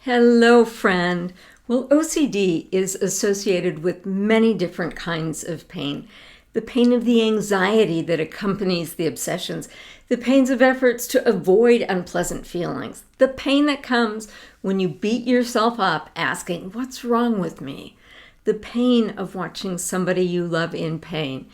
Hello, friend. Well, OCD is associated with many different kinds of pain. The pain of the anxiety that accompanies the obsessions, the pains of efforts to avoid unpleasant feelings, the pain that comes when you beat yourself up asking, "What's wrong with me?" The pain of watching somebody you love in pain.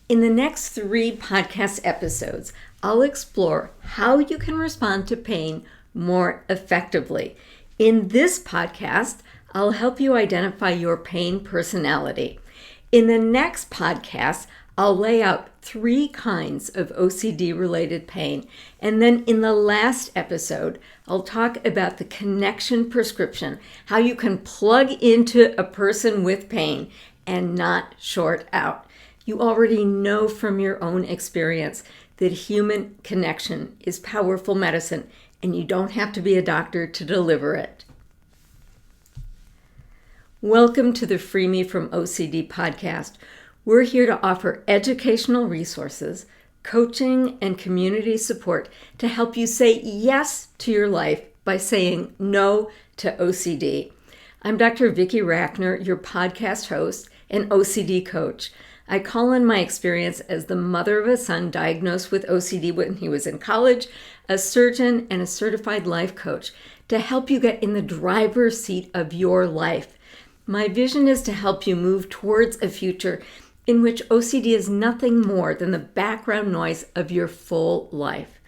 In the next 3 podcast episodes, I'll explore how you can respond to pain more effectively. In this podcast, I'll help you identify your pain personality. In the next podcast, I'll lay out 3 kinds of OCD-related pain. And then in the last episode, I'll talk about the connection prescription, how you can plug into a person with pain and not short out. You already know from your own experience that human connection is powerful medicine, and you don't have to be a doctor to deliver it. Welcome to the Free Me from OCD podcast. We're here to offer educational resources, coaching, and community support to help you say yes to your life by saying no to OCD. I'm Dr. Vicki Rackner, your podcast host and OCD coach. I call on my experience as the mother of a son diagnosed with OCD when he was in college, a surgeon, and a certified life coach to help you get in the driver's seat of your life. My vision is to help you move towards a future in which OCD is nothing more than the background noise of your full life.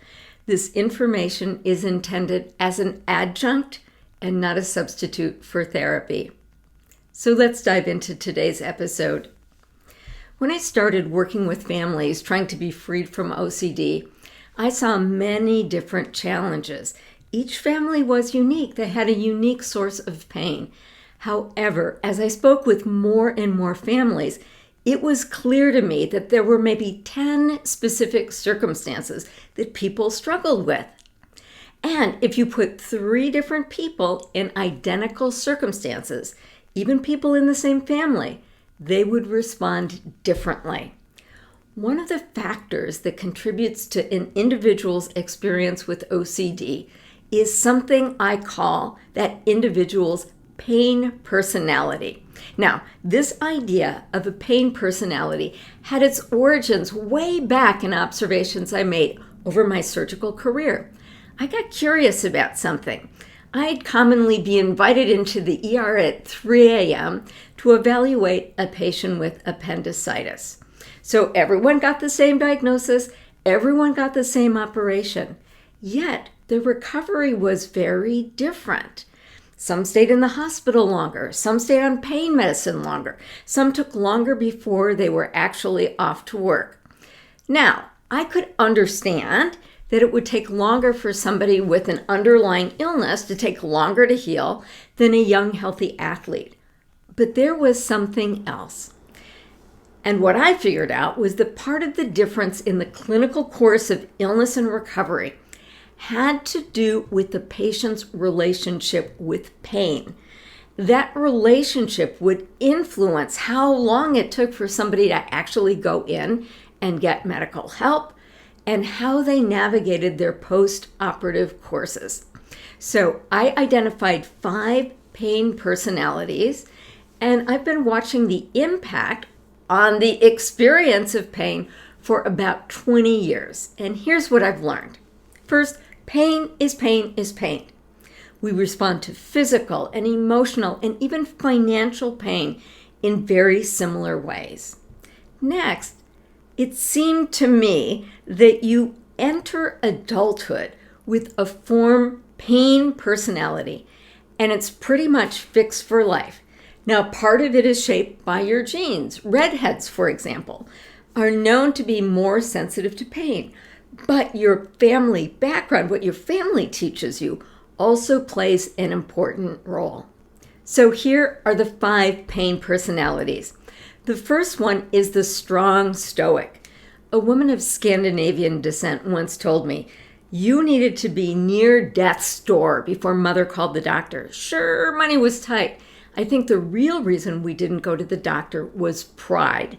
This information is intended as an adjunct and not a substitute for therapy. So let's dive into today's episode. When I started working with families trying to be freed from OCD, I saw many different challenges. Each family was unique. They had a unique source of pain. However, as I spoke with more and more families, it was clear to me that there were maybe 10 specific circumstances that people struggled with. And if you put 3 different people in identical circumstances, even people in the same family, they would respond differently. One of the factors that contributes to an individual's experience with OCD is something I call that individual's pain personality. Now, this idea of a pain personality had its origins way back in observations I made over my surgical career. I got curious about something. I'd commonly be invited into the ER at 3 a.m. to evaluate a patient with appendicitis. So everyone got the same diagnosis, everyone got the same operation, yet the recovery was very different. Some stayed in the hospital longer, some stayed on pain medicine longer, some took longer before they were actually off to work. Now, I could understand that it would take longer for somebody with an underlying illness to take longer to heal than a young, healthy athlete. But there was something else. And what I figured out was that part of the difference in the clinical course of illness and recovery had to do with the patient's relationship with pain. That relationship would influence how long it took for somebody to actually go in and get medical help, and how they navigated their post-operative courses. So I identified 5 pain personalities, and I've been watching the impact on the experience of pain for about 20 years. And here's what I've learned. First, pain is pain is pain. We respond to physical and emotional and even financial pain in very similar ways. Next, it seemed to me that you enter adulthood with a form pain personality, and it's pretty much fixed for life. Now, part of it is shaped by your genes. Redheads, for example, are known to be more sensitive to pain, but your family background, what your family teaches you, also plays an important role. So here are the 5 pain personalities. The first one is the strong stoic. A woman of Scandinavian descent once told me, "You needed to be near death's door before Mother called the doctor." Sure, money was tight. I think the real reason we didn't go to the doctor was pride.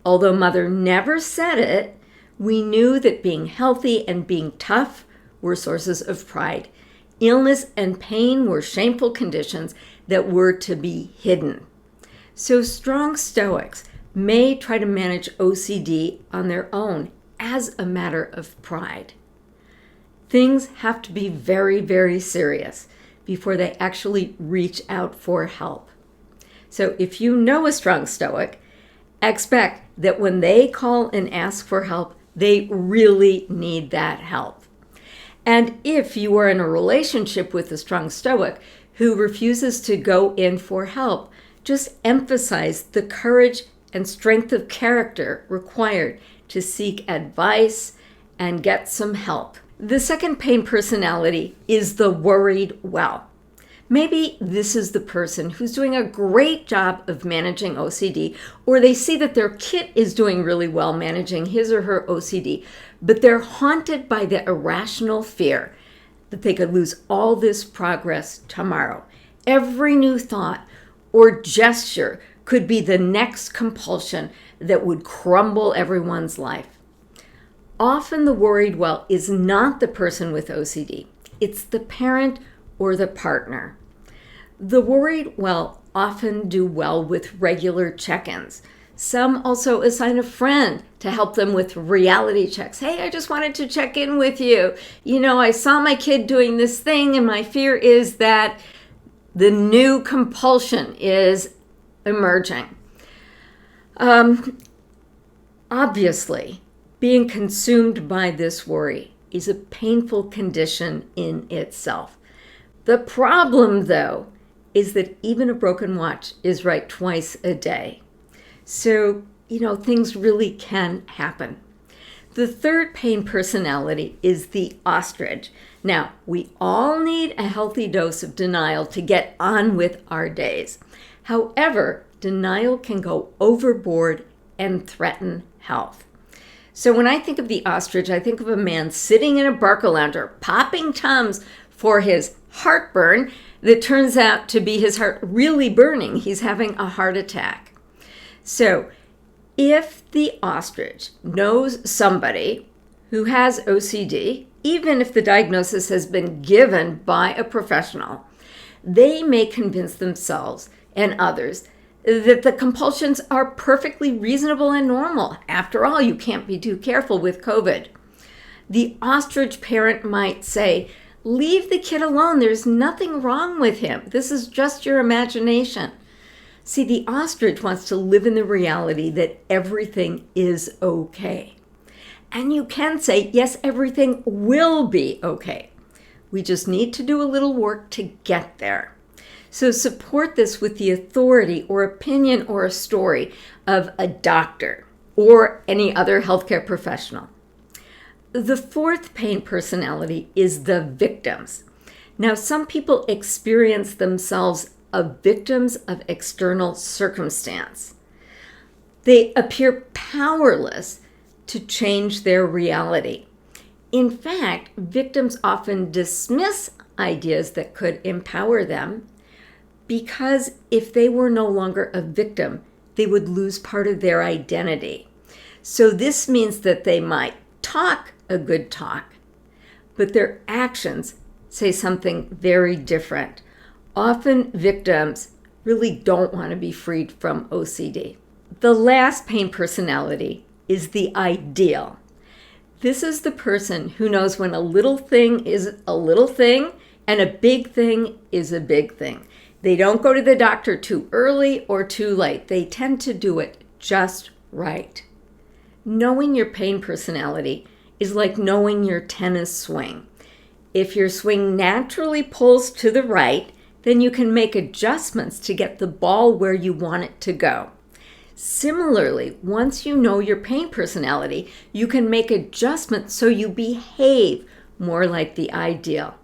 Although Mother never said it, we knew that being healthy and being tough were sources of pride. Illness and pain were shameful conditions that were to be hidden. So strong Stoics may try to manage OCD on their own as a matter of pride. Things have to be very, very serious before they actually reach out for help. So if you know a strong Stoic, expect that when they call and ask for help, they really need that help. And if you are in a relationship with a strong Stoic who refuses to go in for help, just emphasize the courage and strength of character required to seek advice and get some help. The second pain personality is the worried well. Maybe this is the person who's doing a great job of managing OCD, or they see that their kid is doing really well managing his or her OCD, but they're haunted by the irrational fear that they could lose all this progress tomorrow. Every new thought or gesture could be the next compulsion that would crumble everyone's life. Often the worried well is not the person with OCD. It's the parent or the partner. The worried well often do well with regular check-ins. Some also assign a friend to help them with reality checks. Hey, I just wanted to check in with you. I saw my kid doing this thing, and my fear is that the new compulsion is emerging. Obviously, being consumed by this worry is a painful condition in itself. The problem, though, is that even a broken watch is right twice a day. So, things really can happen. The third pain personality is the ostrich. Now, we all need a healthy dose of denial to get on with our days. However, denial can go overboard and threaten health. So when I think of the ostrich, I think of a man sitting in a Barcalounger, popping Tums for his heartburn that turns out to be his heart really burning. He's having a heart attack. So if the ostrich knows somebody who has OCD, even if the diagnosis has been given by a professional, they may convince themselves and others that the compulsions are perfectly reasonable and normal. After all, you can't be too careful with COVID. The ostrich parent might say, leave the kid alone. There's nothing wrong with him. This is just your imagination. See, the ostrich wants to live in the reality that everything is okay. And you can say, yes, everything will be okay. We just need to do a little work to get there. So support this with the authority or opinion or a story of a doctor or any other healthcare professional. The fourth pain personality is the victims. Now, some people experience themselves as victims of external circumstance. They appear powerless to change their reality. In fact, victims often dismiss ideas that could empower them because if they were no longer a victim, they would lose part of their identity. So this means that they might talk a good talk, but their actions say something very different. Often victims really don't want to be freed from OCD. The last pain personality is the ideal. This is the person who knows when a little thing is a little thing and a big thing is a big thing. They don't go to the doctor too early or too late. They tend to do it just right. Knowing your pain personality is like knowing your tennis swing. If your swing naturally pulls to the right, then you can make adjustments to get the ball where you want it to go. Similarly, once you know your pain personality, you can make adjustments so you behave more like the ideal.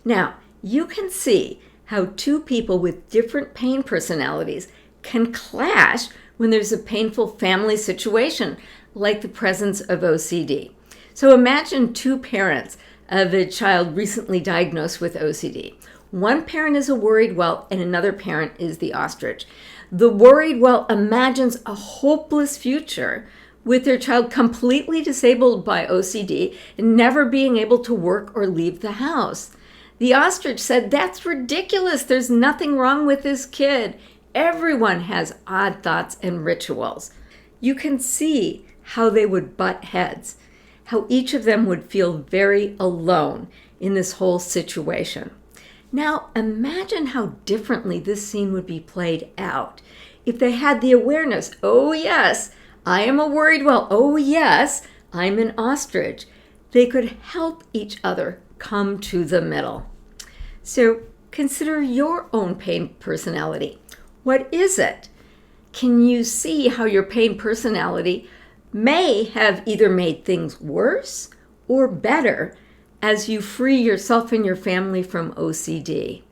Now, you can see how two people with different pain personalities can clash when there's a painful family situation, like the presence of OCD. So imagine two parents of a child recently diagnosed with OCD. One parent is a worried well and another parent is the ostrich. The worried well imagines a hopeless future with their child completely disabled by OCD and never being able to work or leave the house. The ostrich said, "That's ridiculous. There's nothing wrong with this kid. Everyone has odd thoughts and rituals." You can see how they would butt heads, how each of them would feel very alone in this whole situation. Now, imagine how differently this scene would be played out if they had the awareness, "Oh yes, I am a worried well, oh yes, I'm an ostrich." They could help each other come to the middle. So consider your own pain personality. What is it? Can you see how your pain personality may have either made things worse or better as you free yourself and your family from OCD?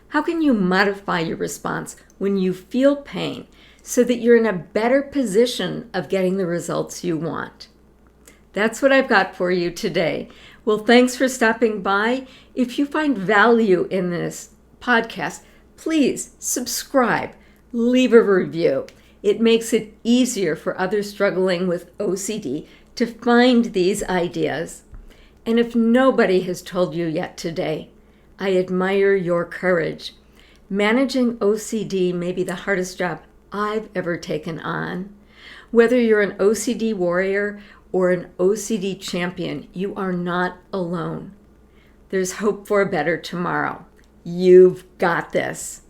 How can you modify your response when you feel pain so that you're in a better position of getting the results you want? That's what I've got for you today. Well, thanks for stopping by. If you find value in this podcast, please subscribe, leave a review. It makes it easier for others struggling with OCD to find these ideas. And if nobody has told you yet today, I admire your courage. Managing OCD may be the hardest job I've ever taken on. Whether you're an OCD warrior or an OCD champion, you are not alone. There's hope for a better tomorrow. You've got this.